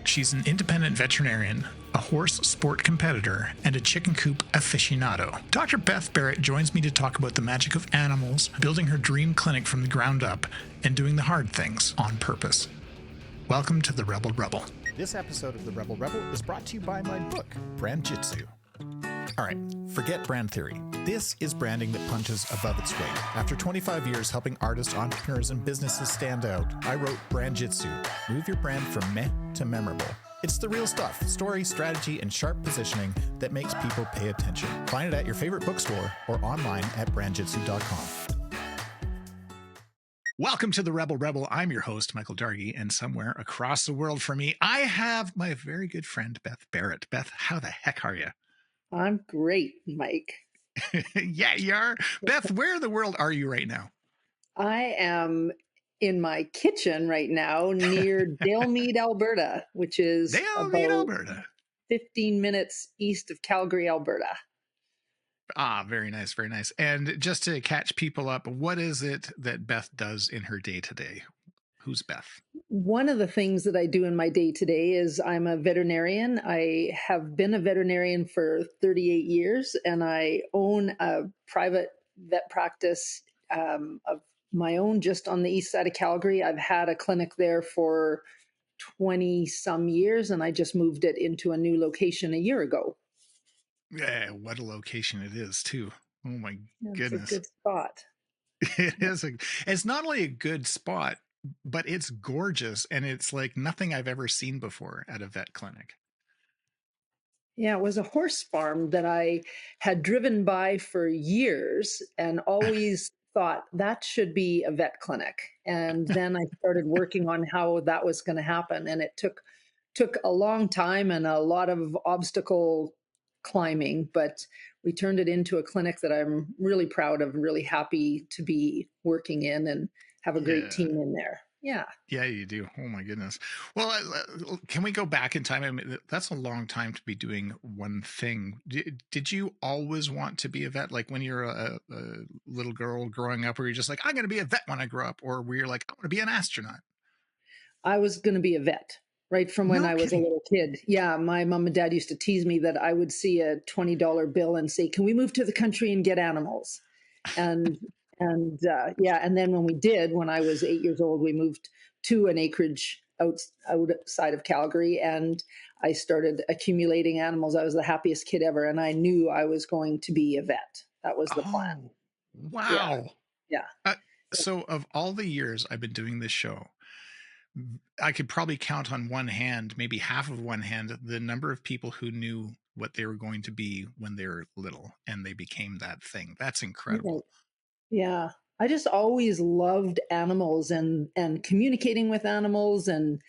She's an independent veterinarian, a horse sport competitor, and a chicken coop aficionado. Dr. Beth Barrett joins me to talk about the magic of animals, building her dream clinic from the ground up, and doing the hard things on purpose. Welcome to The Rebel Rebel. This episode of The Rebel Rebel is brought to you by my book, Brand Jitsu. All right, forget brand theory. This is branding that punches above its weight. After 25 years helping artists, entrepreneurs, and businesses stand out, I wrote Brand Jitsu. Move your brand from meh to memorable. It's the real stuff, story, strategy, and sharp positioning that makes people pay attention. Find it at your favorite bookstore or online at brandjitsu.com. Welcome to The Rebel Rebel. I'm your host, Michael Dargie, and somewhere across the world from me, I have my very good friend, Beth Barrett. Beth, how the heck are you? I'm great, Mike. Yeah, you are. Beth, where in the world are you right now? I am in my kitchen right now near Dalemead, Alberta, which is Dalemead, Alberta. 15 minutes east of Calgary, Alberta. Ah, very nice, very nice. And just to catch people up, what is it that Beth does in her day-to-day? Who's Beth? One of the things that I do in my day-to-day is I'm a veterinarian. I have been a veterinarian for 38 years, and I own a private vet practice of my own just on the east side of Calgary. I've had a clinic there for 20 some years, and I just moved it into a new location a year ago. Yeah, what a location it is, too. Oh my goodness. It's a good spot. It is. It's not only a good spot, but it's gorgeous, and it's like nothing I've ever seen before at a vet clinic. Yeah, it was a horse farm that I had driven by for years and always thought that should be a vet clinic. And then I started working on how that was going to happen, and it took a long time and a lot of obstacle climbing, but we turned it into a clinic that I'm really proud of and really happy to be working in and have a great team in there. Yeah. Yeah, you do. Oh my goodness. Well, can we go back in time? I mean, that's a long time to be doing one thing. Did you always want to be a vet? Like when you're a little girl growing up, where you're just like, I'm going to be a vet when I grow up, or where you're like, I want to be an astronaut? I was going to be a vet right from when I was a little kid. Yeah, my mom and dad used to tease me that I would see a $20 bill and say, "Can we move to the country and get animals?" And yeah, and then when we did, when I was 8 years old, we moved to an acreage outside of Calgary, and I started accumulating animals. I was the happiest kid ever, and I knew I was going to be a vet. That was the plan. Wow. Yeah. So of all the years I've been doing this show, I could probably count on one hand, maybe half of one hand, the number of people who knew what they were going to be when they were little and they became that thing. That's incredible. Yeah. I just always loved animals and communicating with animals and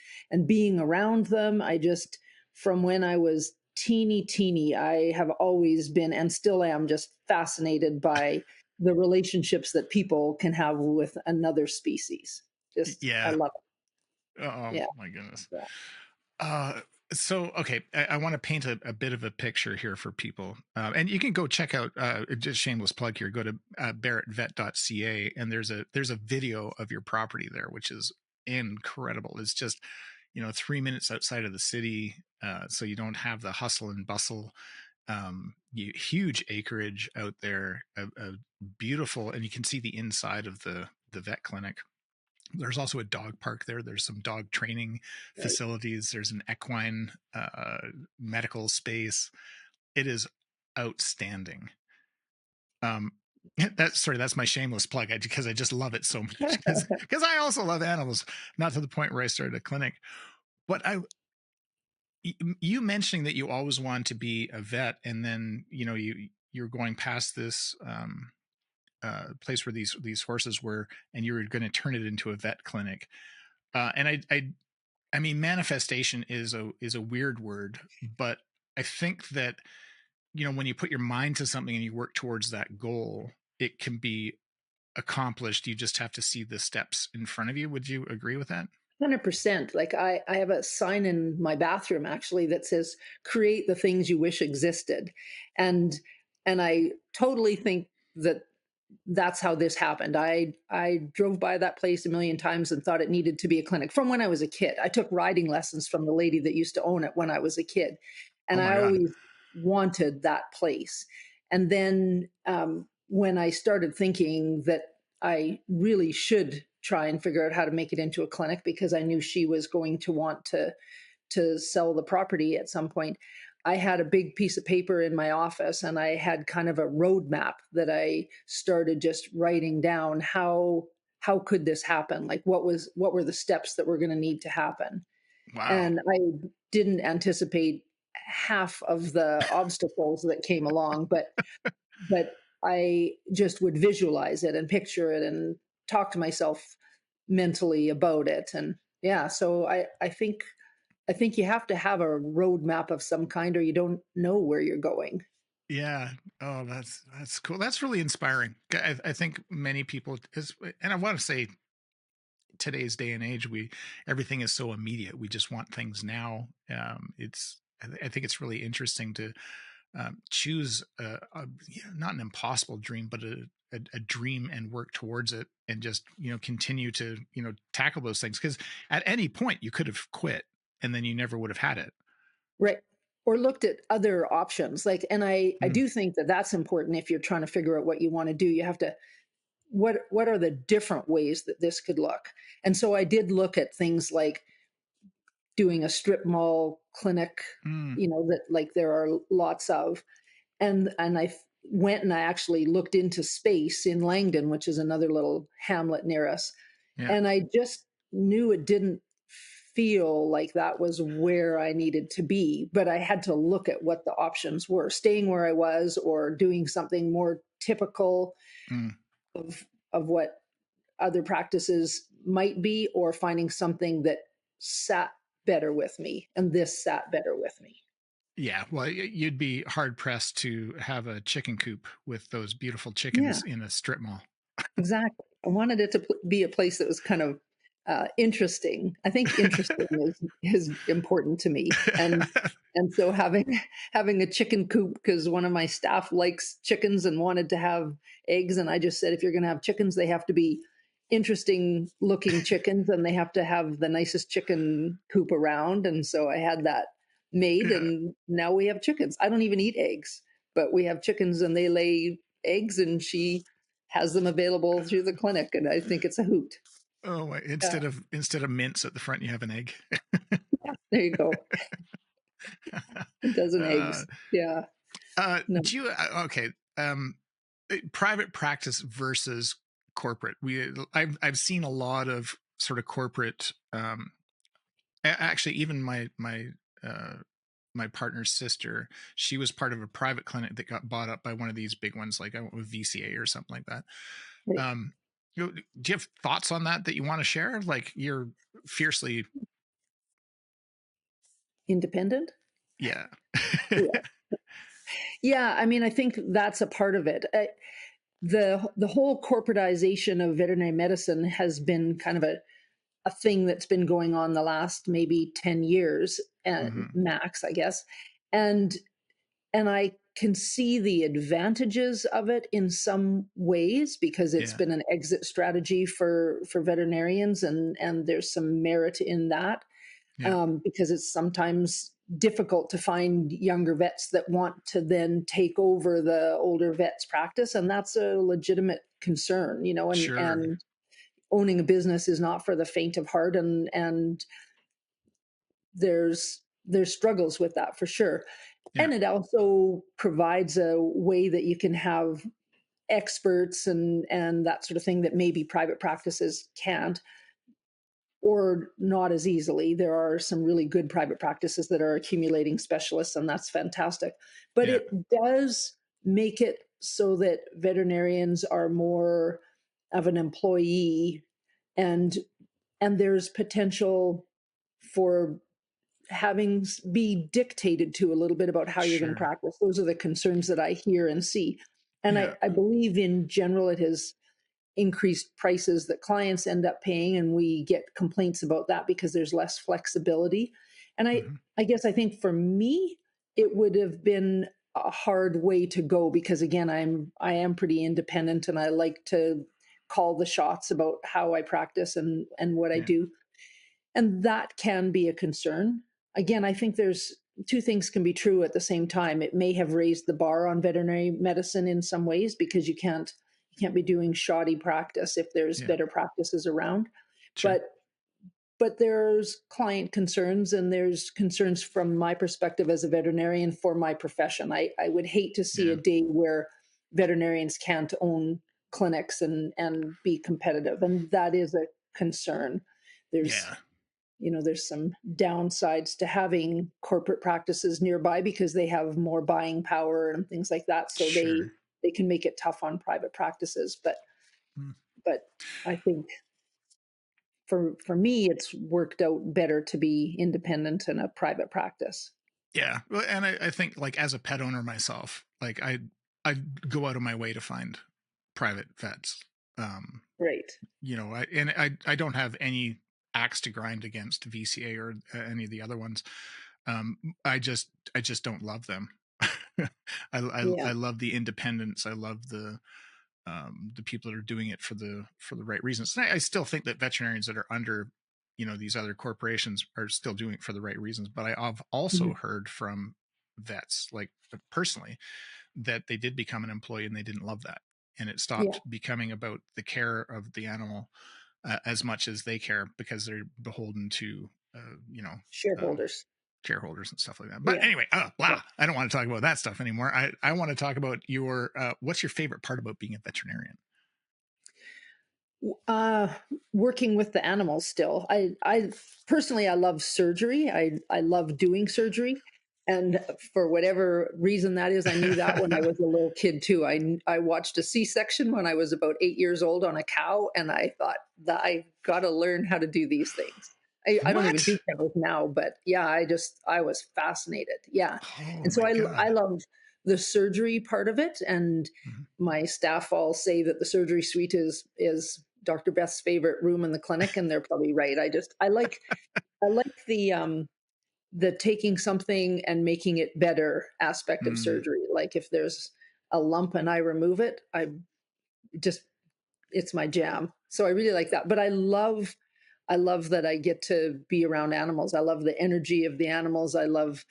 being around them. I just, from when I was teeny, I have always been and still am just fascinated by the relationships that people can have with another species. I love it. Oh my goodness. Yeah. So, okay, I want to paint a bit of a picture here for people. And you can go check out, just shameless plug here, go to barrettvet.ca, and there's a video of your property there, which is incredible. It's just, 3 minutes outside of the city. So you don't have the hustle and bustle. Huge acreage out there, beautiful, and you can see the inside of the vet clinic. There's also a dog park there. There's some dog training facilities. There's an equine medical space. It is outstanding. That's my shameless plug because I just love it so much because I also love animals, not to the point where I started a clinic. But you mentioning that you always wanted to be a vet, and then you're going past this place where these horses were, and you were going to turn it into a vet clinic. And I mean, manifestation is a weird word, but I think that, when you put your mind to something and you work towards that goal, it can be accomplished. You just have to see the steps in front of you. Would you agree with that? 100%. Like I have a sign in my bathroom actually that says, "Create the things you wish existed." And I totally think that that's how this happened. I drove by that place a million times and thought it needed to be a clinic from when I was a kid. I took riding lessons from the lady that used to own it when I was a kid, Oh and my I God. always wanted that place. And then when I started thinking that I really should try and figure out how to make it into a clinic because I knew she was going to want to sell the property at some point. I had a big piece of paper in my office and I had kind of a roadmap that I started just writing down how could this happen? Like what were the steps that were going to need to happen? Wow. And I didn't anticipate half of the obstacles that came along, but I just would visualize it and picture it and talk to myself mentally about it. And yeah, so I think you have to have a roadmap of some kind or you don't know where you're going. Yeah. Oh, that's cool. That's really inspiring. I think many people is, and I want to say today's day and age, we everything is so immediate. We just want things now. I think it's really interesting to choose not an impossible dream, but a dream and work towards it, and just continue to tackle those things. Because at any point you could have quit, and then you never would have had it. Right. Or looked at other options. Like, and I Mm, do think that that's important if you're trying to figure out what you want to do. You have to, what are the different ways that this could look? And so I did look at things like doing a strip mall clinic, mm, that like there are lots of, and went and I actually looked into space in Langdon, which is another little hamlet near us, yeah, and I just knew it didn't feel like that was where I needed to be, but I had to look at what the options were, staying where I was or doing something more typical mm, of what other practices might be, or finding something that sat better with me, and this sat better with me. yeah. Well, you'd be hard pressed to have a chicken coop with those beautiful Yeah. chickens in a strip mall. Exactly. I wanted it to be a place that was kind of interesting. I think interesting is important to me, and so having having a chicken coop because one of my staff likes chickens and wanted to have eggs, and I just said if you're going to have chickens, they have to be interesting looking chickens, and they have to have the nicest chicken coop around, and so I had that made, Yeah. and now we have chickens. I don't even eat eggs, but we have chickens, and they lay eggs, and she has them available through the clinic, and I think it's a hoot. Oh, Yeah, instead of mince at the front, you have an egg. there you go. A dozen uh, eggs. Yeah. No. do you okay? Um, Private practice versus corporate. I've seen a lot of sort of corporate. Actually, even uh, my partner's sister, she was part of a private clinic that got bought up by one of these big ones, like I went with VCA or something like that. Right. Um, do you have thoughts on that you want to share? Like you're fiercely, Independent? yeah, Yeah. Yeah, I mean, I think that's a part of it. The whole corporatization of veterinary medicine has been kind of a thing that's been going on the last maybe 10 years, hmm max, I guess. And and I can see the advantages of it in some ways because it's yeah, been an exit strategy for veterinarians, and there's some merit in that, yeah, because it's sometimes difficult to find younger vets that want to then take over the older vets practice, and that's a legitimate concern, sure, and owning a business is not for the faint of heart, and there's struggles with that for sure. yeah, And it also provides a way that you can have experts and that sort of thing that maybe private practices can't, or not as easily. There are some really good private practices that are accumulating specialists, and that's fantastic. But yeah, it does make it so that veterinarians are more of an employee, and there's potential for having be dictated to a little bit about how you're going to sure, practice. Those are the concerns that I hear and see. And yeah, I believe in general it has increased prices that clients end up paying, and we get complaints about that because there's less flexibility. And hmm I guess I think for me, it would have been a hard way to go because again, I am pretty independent and I like to call the shots about how I practice and what I Yeah. do. And that can be a concern. Again, I think there's two things can be true at the same time. It may have raised the bar on veterinary medicine in some ways because you can't be doing shoddy practice if there's Yeah. better practices around. Sure. But there's client concerns and there's concerns from my perspective as a veterinarian for my profession. I would hate to see a Yeah. day where veterinarians can't own clinics and be competitive. And that is a concern. There's Yeah. there's some downsides to having corporate practices nearby because they have more buying power and things like that. So Sure. they can make it tough on private practices. Mm. But I think for me, it's worked out better to be independent in a private practice. Yeah. Well, and I think like as a pet owner myself, like I go out of my way to find private vets. Um, Right. I don't have any axe to grind against VCA or any of the other ones. Um, I just don't love them. Yeah. I love the independence. I love the people that are doing it for the right reasons. And I still think that veterinarians that are under these other corporations are still doing it for the right reasons. But I've also Mhm. heard from vets, like personally, that they did become an employee and they didn't love that, and it Yeah. stopped becoming about the care of the animal as much as they care because they're beholden to um, Shareholders. shareholders and stuff like that. But Yeah. anyway, Yeah. blah. I don't want to talk about that stuff anymore. I want to talk about your what's your favorite part about being a veterinarian? Uh, Working with the animals still. I personally I love surgery. I love doing surgery, and for whatever reason that is, I knew that when I was a little kid too. I watched a C-section when I was about 8 years old on a cow, and I thought that I got to learn how to do these things. I don't even do What? cows now, but yeah, I was fascinated. Yeah, Oh and so my I god. love the surgery part of it, and Mhm. my staff all say that the surgery suite is Dr. Beth's favorite room in the clinic, and they're probably right. I like the taking something and making it better aspect of Mm, surgery. Like if there's a lump and I remove it, I just it's my jam. So I really like that. But I love that I get to be around animals. I love the energy of the animals. I love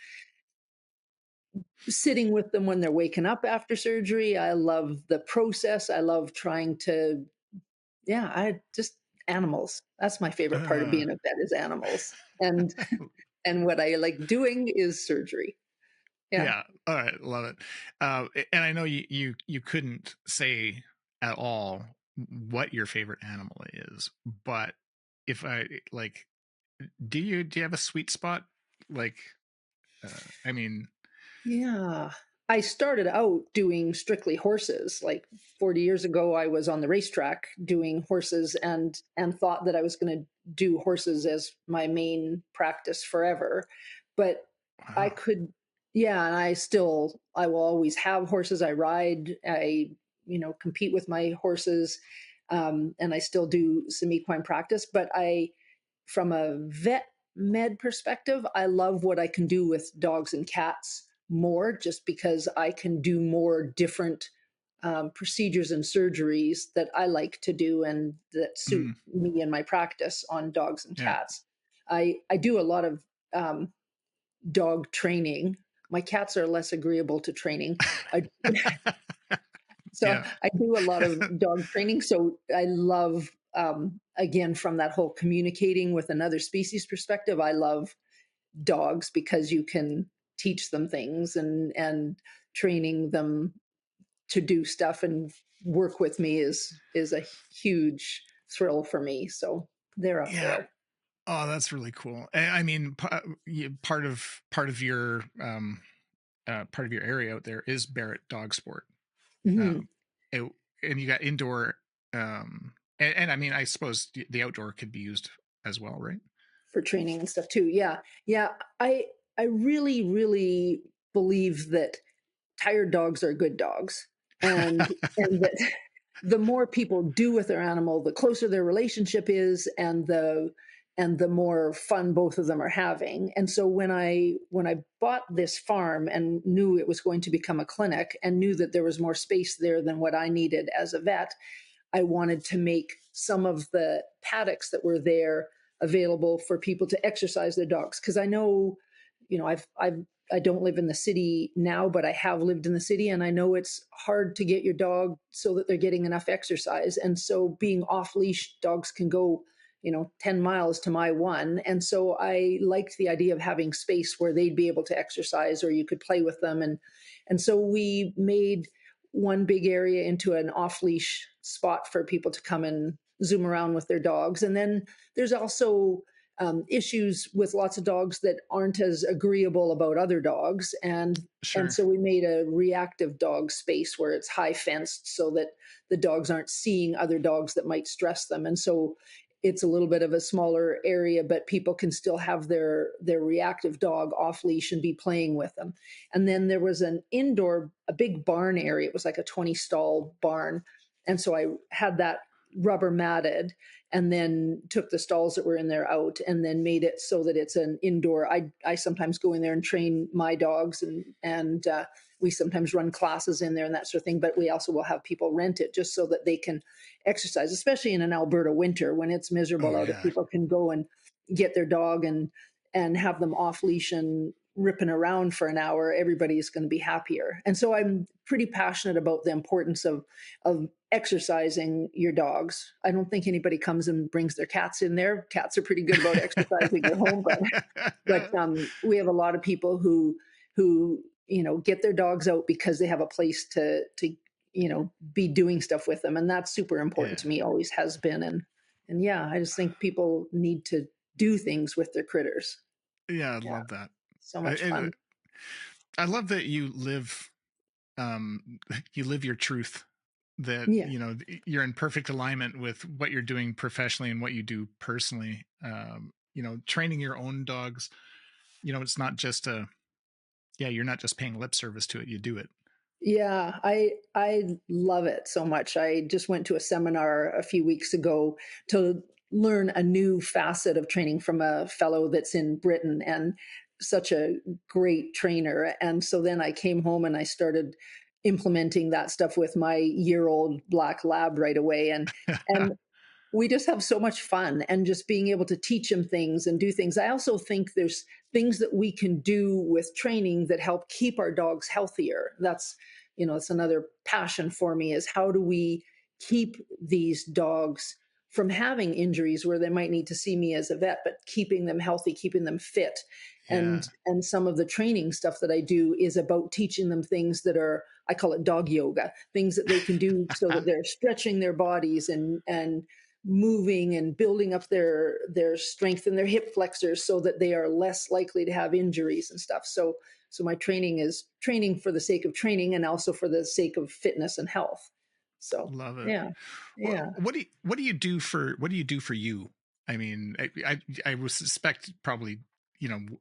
sitting with them when they're waking up after surgery. I love the process. I love trying to yeah, I just animals. That's my favorite part of uh, being a vet is animals. And what I like doing is surgery. Yeah. yeah. All right. Love it. And I know you couldn't say at all what your favorite animal is, but if I like, do you have a sweet spot? Like, I mean, Yeah. I started out doing strictly horses. Like 40 years ago, I was on the racetrack doing horses and thought that I was going to do horses as my main practice forever. But I wow. could, yeah, and I will always have horses. I ride, compete with my horses, and I still do some equine practice. But from a vet med perspective, I love what I can do with dogs and cats more just because I can do more different procedures and surgeries that I like to do and that suit Mm, me and my practice on dogs and yeah. cats. I do a lot of um, dog training. My cats are less agreeable to training. I, so Yeah. I do a lot of dog training. So I love, again, from that whole communicating with another species perspective, I love dogs because you can teach them things and training them to do stuff and work with me is a huge thrill for me. So they're up Yeah. there. Oh, that's really cool. I mean, part of your area out there is Barrett Dog Sport. Mhm. Um, it, and you got indoor, and I mean, I suppose the outdoor could be used as well, right? For training and stuff too. Yeah. Yeah. I really, really believe that tired dogs are good dogs. And that the more people do with their animal, the closer their relationship is, and and the more fun both of them are having. And so when I bought this farm and knew it was going to become a clinic and knew that there was more space there than what I needed as a vet, I wanted to make some of the paddocks that were there available for people to exercise their dogs. Because I know, I don't live in the city now, but I have lived in the city, and I know it's hard to get your dog so that they're getting enough exercise. And so, being off leash, dogs can go, 10 miles to my one. And so, I liked the idea of having space where they'd be able to exercise, or you could play with them. And so, we made one big area into an off leash spot for people to come and zoom around with their dogs. And then there's also issues with lots of dogs that aren't as agreeable about other dogs, and Sure. so we made a reactive dog space where it's high fenced so that the dogs aren't seeing other dogs that might stress them. And so it's a little bit of a smaller area, but people can still have their reactive dog off leash and be playing with them. And then there was a big barn area. It was like a 20 stall barn, and so I had that rubber matted, and then took the stalls that were in there out and then made it so that it's an indoor. I sometimes go in there and train my dogs, and we sometimes run classes in there and that sort of thing. But we also will have people rent it just so that they can exercise, especially in an Alberta winter when it's miserable Oh out. If yeah. people can go and get their dog and have them off leash and ripping around for an hour, everybody's going to be happier. And so I'm pretty passionate about the importance of exercising your dogs. I don't think anybody comes and brings their cats in there. Cats are pretty good about exercising at home, but we have a lot of people who get their dogs out because they have a place to be doing stuff with them, and that's super important Yeah. to me. Always has been, and yeah, I just think people need to do things with their critters. Yeah, I Yeah, love that. so I, much fun. I love that um you live your truth, that Yeah. you're in perfect alignment with what you're doing professionally and what you do personally. Training your own dogs, it's not just a yeah, you're not just paying lip service to it, you do it. Yeah, I love it so much. I just went to a seminar a few weeks ago to learn a new facet of training from a fellow that's in Britain, and such a great trainer. And so then I came home and I started implementing that stuff with my year-old black lab right away, and we just have so much fun, and just being able to teach them things and do things. I also think there's things that we can do with training that help keep our dogs healthier. It's another passion for me, is how do we keep these dogs from having injuries where they might need to see me as a vet, but keeping them healthy, keeping them fit. Yeah. And some of the training stuff that I do is about teaching them things that are, I call it dog yoga, things that they can do so that they're stretching their bodies and moving and building up their strength and their hip flexors so that they are less likely to have injuries and stuff. So my training is training for the sake of training and also for the sake of fitness and health. So Love it. yeah, What yeah. what do you do for you? I mean, I would suspect probably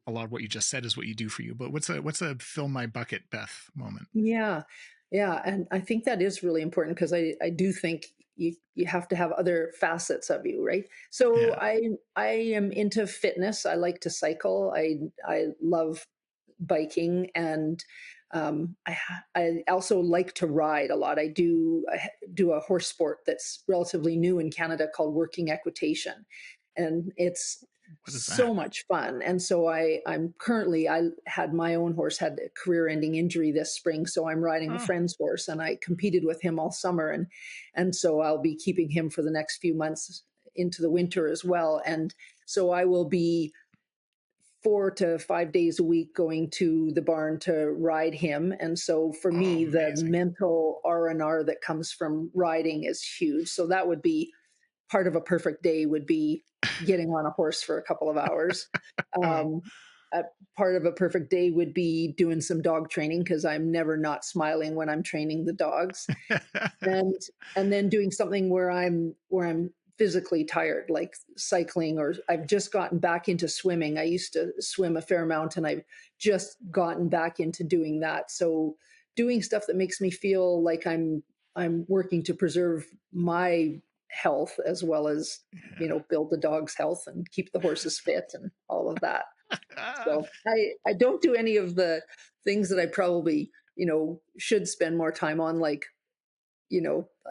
a lot of what you just said is what you do for you. But what's a fill my bucket Beth moment? Yeah. Yeah. And I think that is really important because I do think you have to have other facets of you, right? So Yeah. I am into fitness. I like to cycle. I love biking, and I also like to ride a lot. I do a horse sport that's relatively new in Canada called working equitation, and it's What is that? so much fun. And so I had my own horse had a career-ending injury this spring, so I'm riding a Oh, friend's horse, and I competed with him all summer, and so I'll be keeping him for the next few months into the winter as well. And so I will be 4 to 5 days a week going to the barn to ride him. And so for oh, me, the amazing. mental R&R that comes from riding is huge. So that would be part of a perfect day, would be getting on a horse for a couple of hours. Oh. Um, a part of a perfect day would be doing some dog training, because I'm never not smiling when I'm training the dogs, and and then doing something where I'm physically tired, like cycling, or I've just gotten back into swimming. I used to swim a fair amount, and I've just gotten back into doing that. So doing stuff that makes me feel like I'm working to preserve my health as well as, build the dog's health and keep the horses fit and all of that. Yeah. So I don't do any of the things that I probably, should spend more time on, like,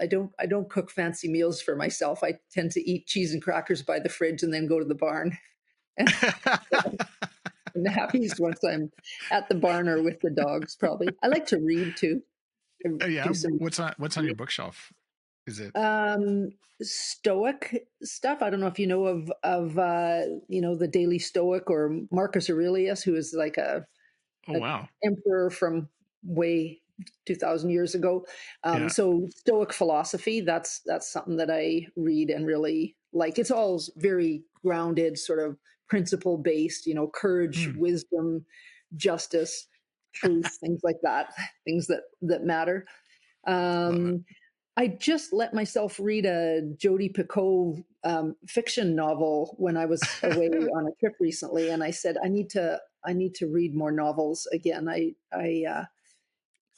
I don't cook fancy meals for myself. I tend to eat cheese and crackers by the fridge and then go to the barn. And I'm the happiest once I'm at the barn or with the dogs, probably. I like to read too. I Yeah. do some What's on your bookshelf? Is it? um stoic stuff. I don't know if you know of the Daily Stoic or Marcus Aurelius, who is like Oh a wow. emperor from way 2000 years ago. Yeah. So Stoic philosophy, that's something that I read and really like. It's all very grounded, sort of principle based, courage, Hmm. wisdom, justice, truth, things like that, things that matter. Love it. um, I just let myself read a Jodi Picoult fiction novel when I was away on a trip recently, and I said I need to read more novels again. I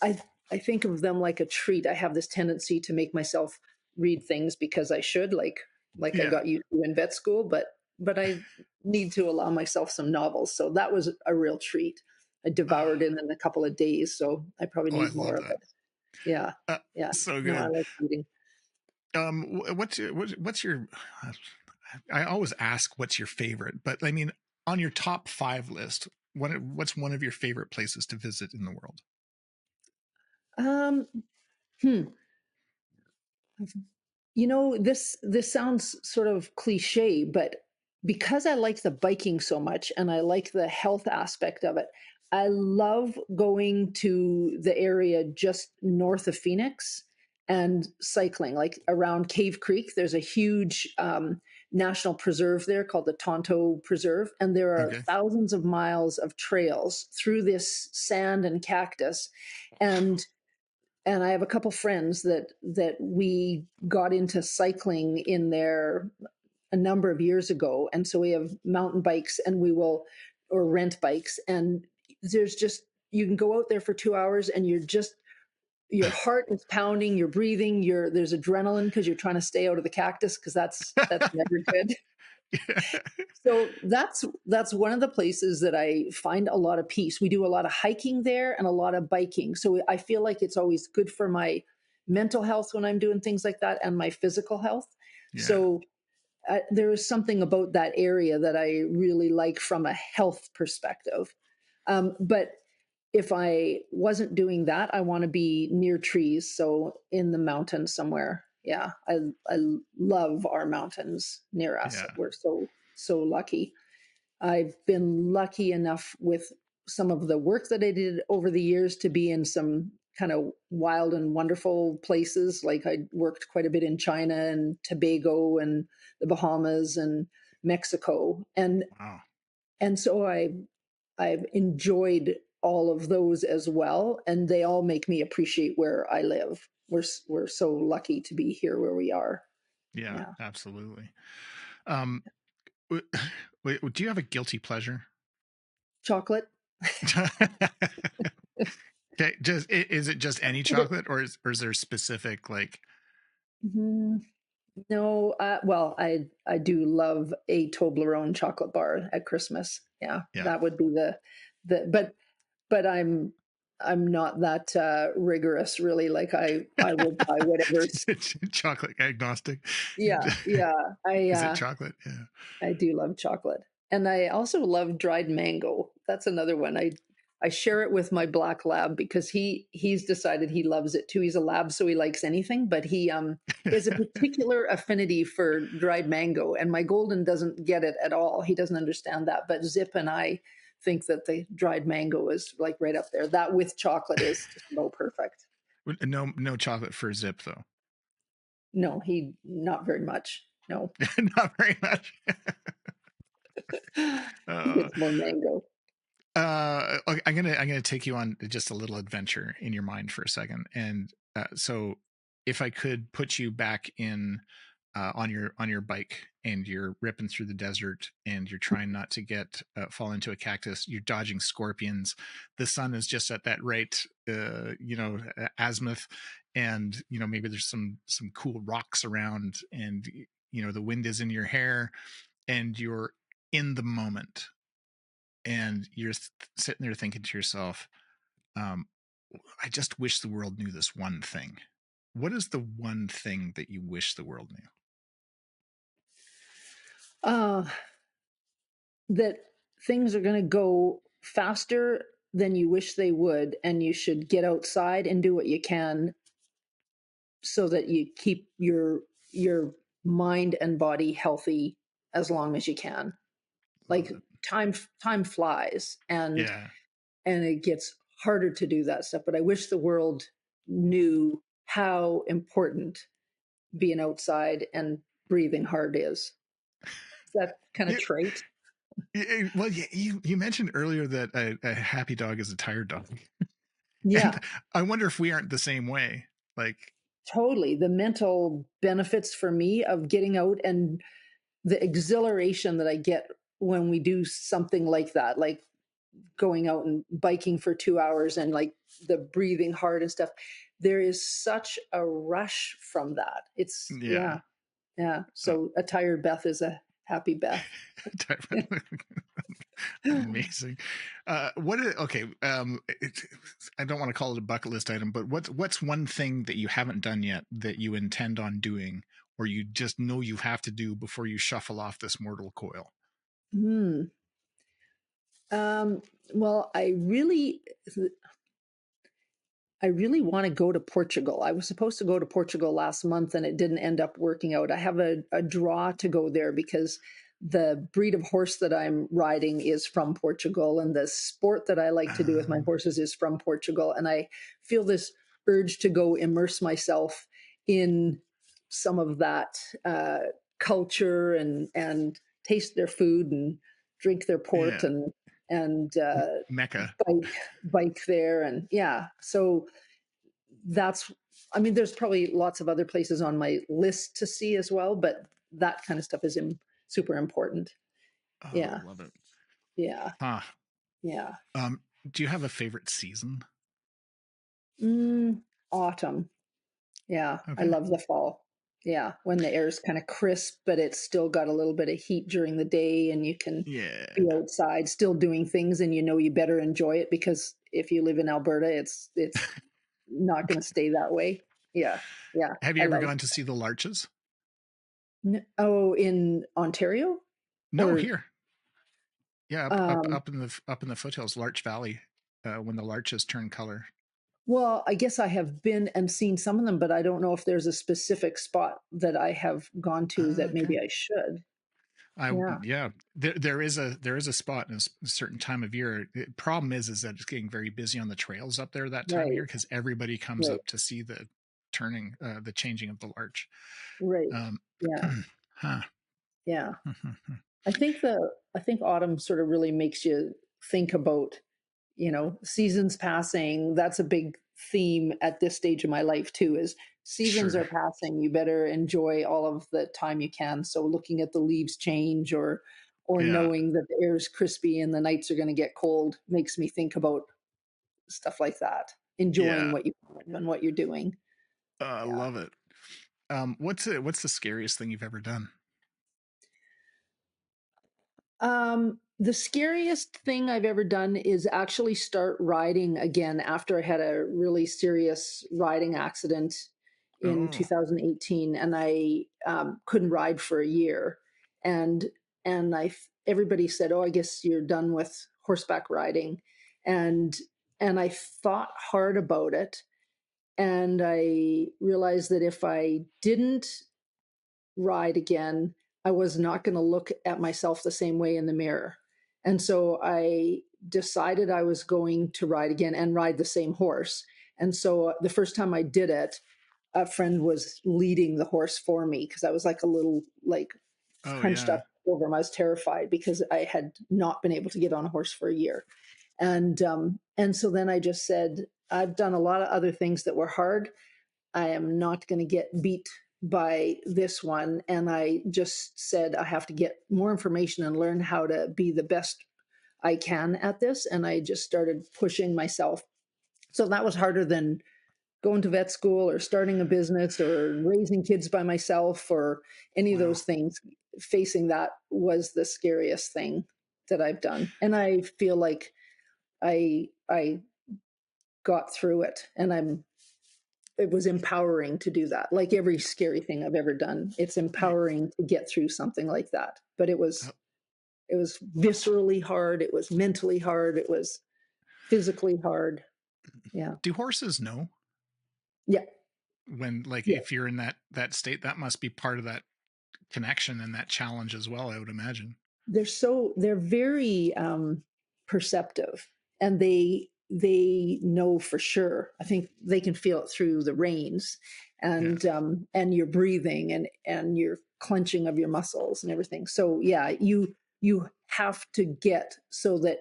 I think of them like a treat. I have this tendency to make myself read things because I should, like I Yeah. got used to in vet school, but I need to allow myself some novels. So that was a real treat. I devoured it in a couple of days, so I probably Oh, I need love more of that. it. Yeah, yeah. So No, I good. like reading. What's your? I always ask what's your favorite, but I mean, on your top 5 list, what's one of your favorite places to visit in the world? Um, hmm. This sounds sort of cliche, but because I like the biking so much and I like the health aspect of it, I love going to the area just north of Phoenix and cycling, like around Cave Creek. There's a huge national preserve there called the Tonto Preserve, and there are Okay. thousands of miles of trails through this sand and cactus. And I have a couple friends that we got into cycling in there a number of years ago, and so we have mountain bikes, and we will or rent bikes, and there's just you can go out there for 2 hours, and your heart is pounding, you're breathing, there's adrenaline because you're trying to stay out of the cactus because that's never good. So that's one of the places that I find a lot of peace. We do a lot of hiking there and a lot of biking. So I feel like it's always good for my mental health when I'm doing things like that and my physical health. Yeah. So there is something about that area that I really like from a health perspective. But if I wasn't doing that, I want to be near trees, so in the mountains somewhere. Yeah, I love our mountains near us. Yeah. We're so lucky. I've been lucky enough with some of the work that I did over the years to be in some kind of wild and wonderful places. Like I worked quite a bit in China and Tobago and the Bahamas and Mexico, Wow. and so I've enjoyed all of those as well, and they all make me appreciate where I live. We're so lucky to be here where we are. Yeah, Yeah, absolutely. Um, w- wait, do you have a guilty pleasure? chocolate. Okay, is it just any chocolate, or is there specific like? Mhm. No, well, I do love a Toblerone chocolate bar at Christmas. Yeah, Yeah. that would be the but I'm not that rigorous really. Like I will buy whatever's. Chocolate agnostic. Yeah, yeah. I Is it uh, chocolate? Yeah. I do love chocolate. And I also love dried mango. That's another one. I share it with my black lab because he's decided he loves it too. He's a lab, so he likes anything, but he has a particular affinity for dried mango, and my golden doesn't get it at all. He doesn't understand that. But Zip and I think that the dried mango is like right up there. That with chocolate is just so perfect. No chocolate for Zip though. No, he not very much. No. Not very much. He uh, gets more mango. okay, I'm gonna take you on just a little adventure in your mind for a second, and so if I could put you back in on your bike and you're ripping through the desert and you're trying not to get fall into a cactus, you're dodging scorpions, the sun is just at that right azimuth, and maybe there's some cool rocks around, and the wind is in your hair, and you're in the moment, and you're sitting there thinking to yourself, um, I just wish the world knew this one thing. What is the one thing that you wish the world knew? Uh, that things are going to go faster than you wish they would, and you should get outside and do what you can so that you keep your mind and body healthy as long as you can. Love Like it. time flies, Yeah. and it gets harder to do that stuff, but I wish the world knew how important being outside and breathing hard is. Is that kind of You, trait? well, you mentioned earlier that a happy dog is a tired dog, and Yeah, I wonder if we aren't the same way. Like, totally. The mental benefits for me of getting out and the exhilaration that I get when we do something like that, like going out and biking for 2 hours and like the breathing hard and stuff. There is such a rush from that. It's, yeah. yeah, yeah. uh, So a tired Beth is a happy Beth. Amazing. Okay, I don't want to call it a bucket list item, but what's one thing that you haven't done yet that you intend on doing, or you just know you have to do before you shuffle off this mortal coil? Hmm. Um, well, I really want to go to Portugal. I was supposed to go to Portugal last month and it didn't end up working out. I have a draw to go there because the breed of horse that I'm riding is from Portugal, and the sport that I like to do with my Um, horses is from Portugal. And I feel this urge to go immerse myself in some of that culture, and taste their food and drink their port, yeah, and Mecca. bike there, and yeah. So that's, I mean, there's probably lots of other places on my list to see as well, but that kind of stuff is super important. Oh, Yeah, love it. yeah, Huh. yeah. Um, do you have a favorite season? mm, Autumn. Yeah, I Okay. love the fall. Yeah, when the air's kind of crisp but it's still got a little bit of heat during the day, and you can be Yeah. outside still doing things, and you better enjoy it, because if you live in Alberta, it's not going to stay that way. Yeah, yeah, Have you I ever love. gone to see the larches? Oh, in Ontario? No, Or here. Yeah, um up in the foothills, Larch Valley, when the larches turn color. well, I guess I have been and seen some of them, but I don't know if there's a specific spot that I have gone to that Okay. maybe I should. Yeah. Yeah, there is a spot in a certain time of year. The problem is that it's getting very busy on the trails up there that time of Right, year because everybody comes right, up to see the changing of the larch. right. Um, Yeah, huh. yeah. I think autumn sort of really makes you think about, seasons passing. That's a big theme at this stage of my life too, is seasons Sure. are passing. You better enjoy all of the time you can. So looking at the leaves change, or Yeah. knowing that the air is crispy and the nights are going to get cold, makes me think about stuff like that. Enjoying Yeah. what you and what you're doing. I Yeah. love it. What's the scariest thing you've ever done? The scariest thing I've ever done is actually start riding again after I had a really serious riding accident in Oh, 2018, and I couldn't ride for a year, and everybody said, "Oh, I guess you're done with horseback riding," and I thought hard about it, and I realized that if I didn't ride again, I was not going to look at myself the same way in the mirror. And so I decided I was going to ride again and ride the same horse. And so the first time I did it, a friend was leading the horse for me because I was like a little like oh hunched yeah, up over him. I was terrified because I had not been able to get on a horse for a year. And so then I just said, I've done a lot of other things that were hard. I am not going to get beat by this one. And I just said, I have to get more information and learn how to be the best I can at this. And I just started pushing myself. So that was harder than going to vet school or starting a business or raising kids by myself or any of Wow. those things. Facing that was the scariest thing that I've done. And I feel like I got through it, and it was empowering to do that. Like every scary thing I've ever done, it's Y- empowering to get through something like that. But uh, it was viscerally hard, it was mentally hard, it was physically hard. Yeah. Do horses know Yeah. when, like, Yeah. if you're in that state? That must be part of that connection and that challenge as well, I would imagine. They're very perceptive, and they know for sure. I think they can feel it through the reins, Yeah, and your breathing and your clenching of your muscles and everything. So yeah, you have to get so that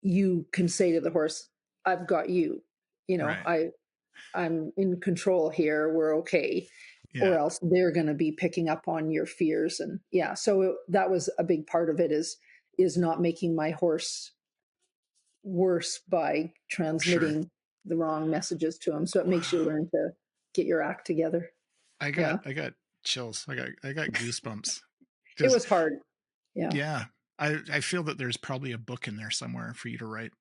you can say to the horse, "I've got you." You know, right. I'm in control here. We're okay. Or Yeah, else they're going to be picking up on your fears. And yeah, so that was a big part of it, is not making my horse worse by sure. transmitting the wrong messages to him. So it makes you Wow. learn to get your act together. Yeah. I got chills. I got goosebumps. It Just was hard. Yeah. yeah. I feel that there's probably a book in there somewhere for you to write.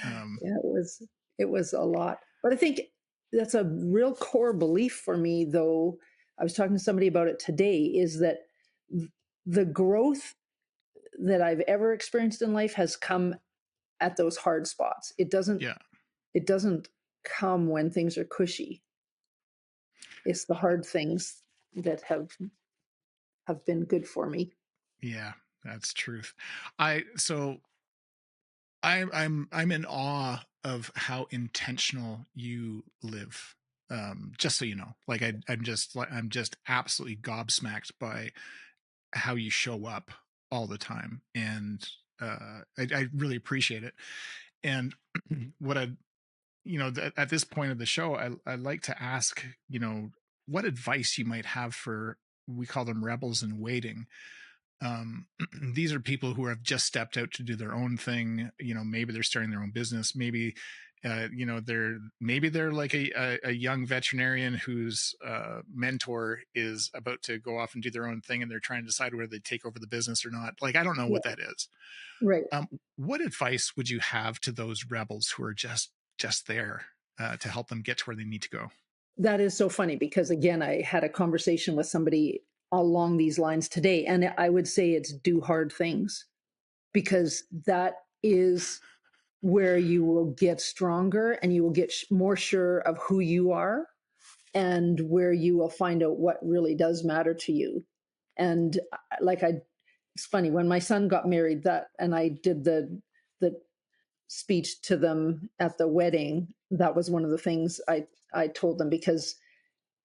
Um, Yeah, it was a lot. But I think that's a real core belief for me, though. I was talking to somebody about it today, is that the growth that I've ever experienced in life has come at those hard spots. yeah, It doesn't come when things are cushy. It's the hard things that have been good for me. yeah, that's truth. I so I'm in awe of how intentional you live. Just so you know, like I'm just absolutely gobsmacked by how you show up all the time, and I really appreciate it. And what I, at this point of the show, I like to ask, what advice you might have for, we call them rebels in waiting. These are people who have just stepped out to do their own thing. Maybe they're starting their own business. Maybe, they're like a young veterinarian whose mentor is about to go off and do their own thing, and they're trying to decide whether they take over the business or not. Like, I don't know Yeah, what that is. right. What advice would you have to those rebels who are just there to help them get to where they need to go? That is so funny because again, I had a conversation with somebody along these lines today, and I would say it's do hard things, because that is where you will get stronger and you will get more sure of who you are, and where you will find out what really does matter to you. And like it's funny when my son got married, that and I did the speech to them at the wedding. That was one of the things I told them, because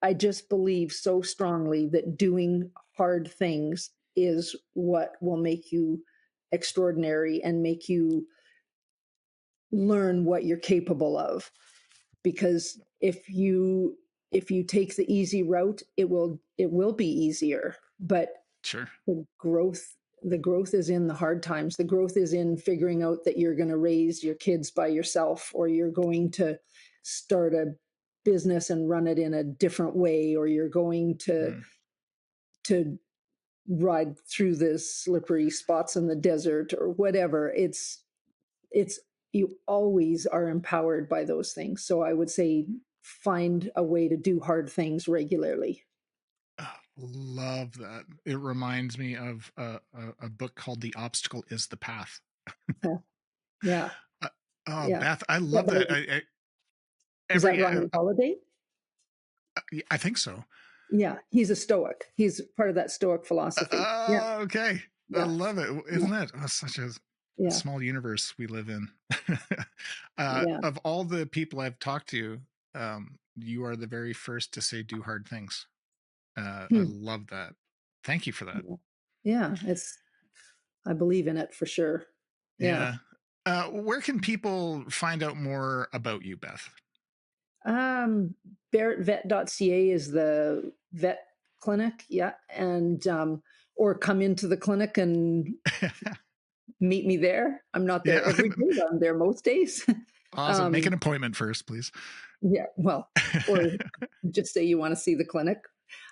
I just believe so strongly that doing hard things is what will make you extraordinary and make you learn what you're capable of. Because if you take the easy route, it will be easier. But Sure. the growth the growth is in the hard times. The growth is in figuring out that you're going to raise your kids by yourself, or you're going to start a business and run it in a different way, or you're going Mm, to ride through the slippery spots in the desert or whatever. It's you always are empowered by those things. So I would say find a way to do hard things regularly. love that. It reminds me of a book called "The Obstacle Is the Path." Yeah. Yeah. Uh, oh, Yeah. Beth, I Yeah, love by that. is that Every Ryan Holiday? I think so. Yeah, he's a Stoic. He's part of that Stoic philosophy. Yeah, Okay, I yeah, love it. yeah, Isn't it? Oh, such a yeah, small universe we live in. yeah. Of all the people I've talked to, you are the very first to say do hard things. I Hmm. love that. Thank you for that. Yeah, yeah, I believe in it for sure. Yeah. Yeah. Where can people find out more about you, Beth? Um, barrettvet.ca is the vet clinic. Yeah. And, or come into the clinic and meet me there. I'm not there Yeah. every day, but I'm there most days. Awesome. Make an appointment first, please. Yeah, well, or just say you want to see the clinic.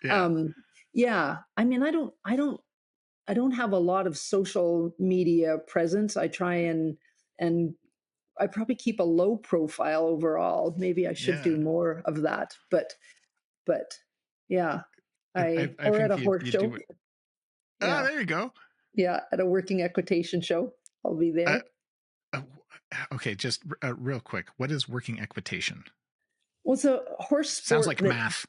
Yeah. Yeah, I mean, I don't have a lot of social media presence. I try and I probably keep a low profile overall. Maybe I should Yeah. do more of that. But yeah, I or at think a horse you do show. it. Ah, Yeah, there you go. yeah, at a working equitation show, I'll be Uh, there. uh, okay, just real quick. What is working equitation? Well, it's a horse Sounds sport like that math.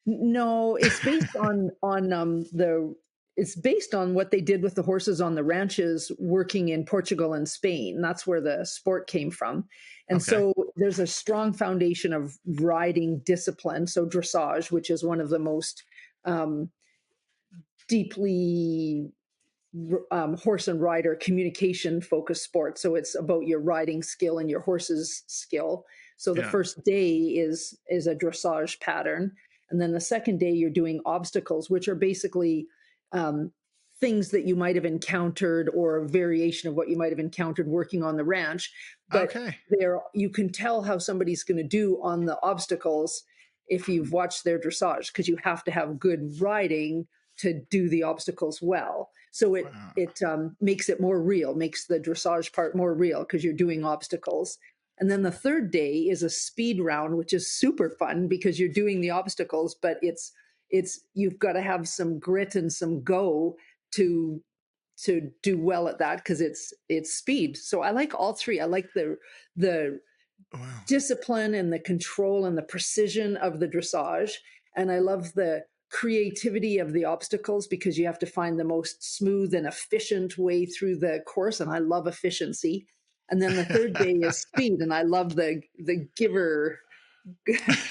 no, it's based on the it's based on what they did with the horses on the ranches working in Portugal and Spain. That's where the sport came from. And Okay. so there's a strong foundation of riding discipline, so dressage, which is one of the most um, deeply horse and rider communication focused sport. So it's about your riding skill and your horse's skill. So the Yeah. first day is a dressage pattern, and then the second day you're doing obstacles, which are basically um, things that you might have encountered or a variation of what you might have encountered working on the ranch. But Okay. there you can tell how somebody's going to do on the obstacles if you've watched their dressage, because you have to have good riding to do the obstacles well. So Wow. it makes it more real, makes the dressage part more real because you're doing obstacles. And then the third day is a speed round, which is super fun because you're doing the obstacles, but it's you've got to have some grit and some go to do well at that because it's speed. So I like all three. I like the Wow. discipline and the control and the precision of the dressage. And I love the creativity of the obstacles because you have to find the most smooth and efficient way through the course. And I love efficiency. And then the third day is speed. And I love the giver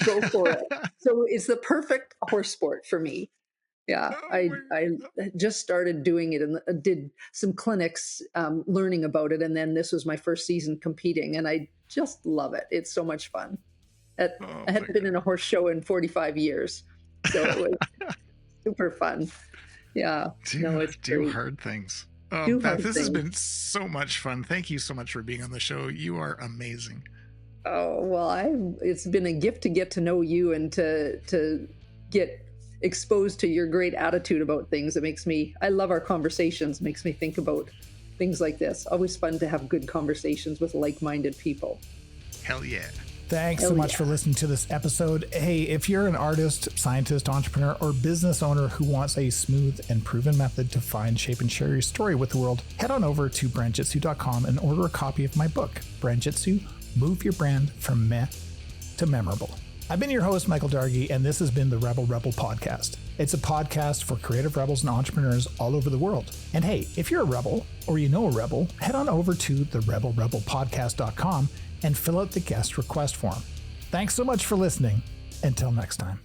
go for it. So it's the perfect horse sport for me. Yeah, Oh I my I God. just started doing it and did some clinics learning about it, and then this was my first season competing, and I just love it. It's so much fun. Oh I my hadn't been in a horse show in 45 years, so it was God. super fun. Yeah, no, it's Do great. hard things. Oh, Do Beth, hard this has things. been so much fun. Thank you so much for being on the show. You are amazing. Oh well, I it's been a gift to get to know you and to get exposed to your great attitude about things. It makes me I love our conversations, makes me think about things like this. Always fun to have good conversations with like-minded people. Hell yeah. Thanks so Hell much yeah. for listening to this episode. Hey, if you're an artist, scientist, entrepreneur, or business owner who wants a smooth and proven method to find, shape, and share your story with the world, head on over to brandjitsu.com and order a copy of my book, Brand Jitsu, Move Your Brand from Meh to Memorable. I've been your host, Michael Dargie, and this has been the Rebel Podcast. It's a podcast for creative rebels and entrepreneurs all over the world. And hey, if you're a rebel or you know a rebel, head on over to the rebelrebelpodcast.com and fill out the guest request form. Thanks so much for listening. Until next time.